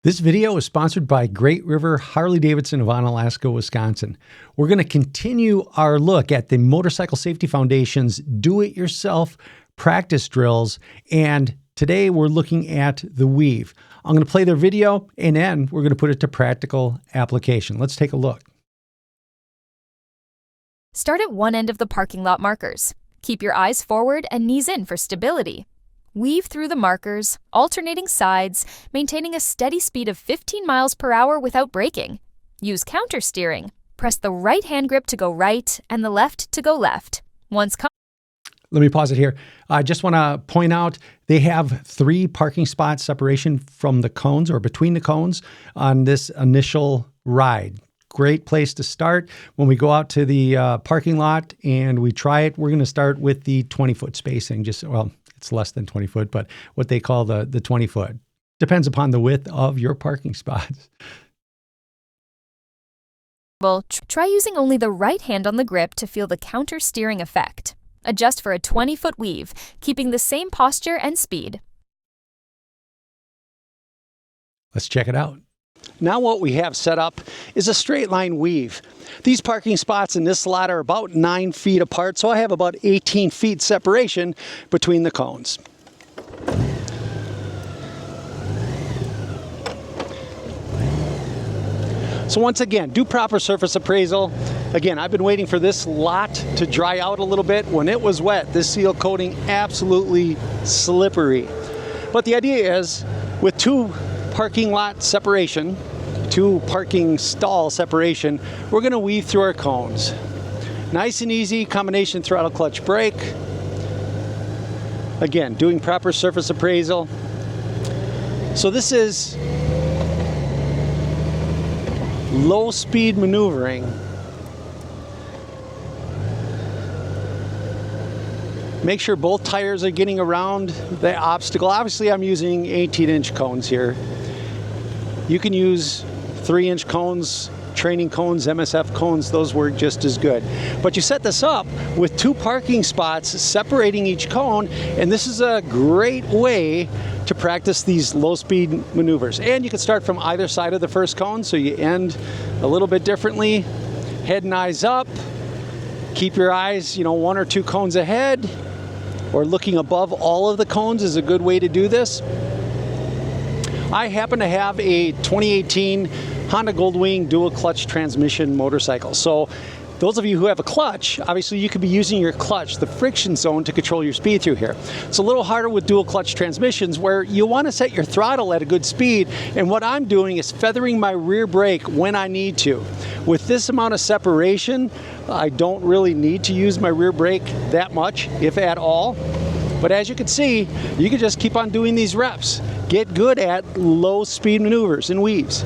This video is sponsored by Great River Harley-Davidson of Onalaska, Wisconsin. We're going to continue our look at the Motorcycle Safety Foundation's do-it-yourself practice drills, and today we're looking at the weave. I'm going to play their video, and then we're going to put it to practical application. Let's take a look. Start at one end of the parking lot markers. Keep your eyes forward and knees in for stability. Weave through the markers, alternating sides, maintaining a steady speed of 15 miles per hour without braking. Use counter steering. Press the right hand grip to go right and the left to go left. Let me pause it here. I just want to point out they have 3 parking spots separation from the cones or between the cones on this initial ride. Great place to start. When we go out to the parking lot and we try it, we're going to start with the 20-foot spacing. It's less than 20 foot, but what they call the 20 foot. Depends upon the width of your parking spots. Well, try using only the right hand on the grip to feel the counter steering effect. Adjust for a 20-foot weave, keeping the same posture and speed. Let's check it out. Now what we have set up is a straight line weave. These parking spots in this lot are about 9 feet apart, so I have about 18 feet separation between the cones. So once again, do proper surface appraisal. Again, I've been waiting for this lot to dry out a little bit. When it was wet, this seal coating absolutely slippery. But the idea is, with 2 parking lot separation, 2 parking stall separation, we're going to weave through our cones. Nice and easy, combination throttle clutch brake. Again, doing proper surface appraisal. So this is low speed maneuvering. Make sure both tires are getting around the obstacle. Obviously, I'm using 18-inch cones here. You can use 3-inch cones, training cones, MSF cones, those work just as good. But you set this up with 2 parking spots separating each cone, and this is a great way to practice these low-speed maneuvers. And you can start from either side of the first cone, so you end a little bit differently. Head and eyes up. Keep your eyes, 1 or 2 cones ahead, or looking above all of the cones is a good way to do this. I happen to have a 2018 Honda Goldwing dual clutch transmission motorcycle. So those of you who have a clutch, obviously you could be using your clutch, the friction zone, to control your speed through here. It's a little harder with dual clutch transmissions where you want to set your throttle at a good speed, and what I'm doing is feathering my rear brake when I need to. With this amount of separation, I don't really need to use my rear brake that much, if at all. But as you can see, you can just keep on doing these reps. Get good at low speed maneuvers and weaves.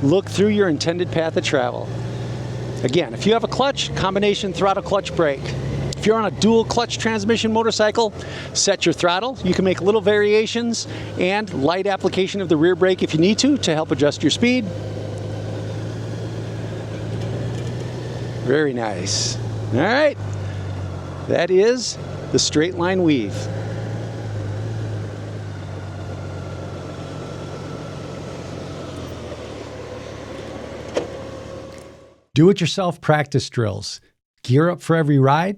Look through your intended path of travel. Again, if you have a clutch, combination throttle clutch brake. If you're on a dual clutch transmission motorcycle, set your throttle. You can make little variations and light application of the rear brake if you need to help adjust your speed. Very nice. All right, that is the straight line weave. Do-it-yourself practice drills. Gear up for every ride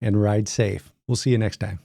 and ride safe. We'll see you next time.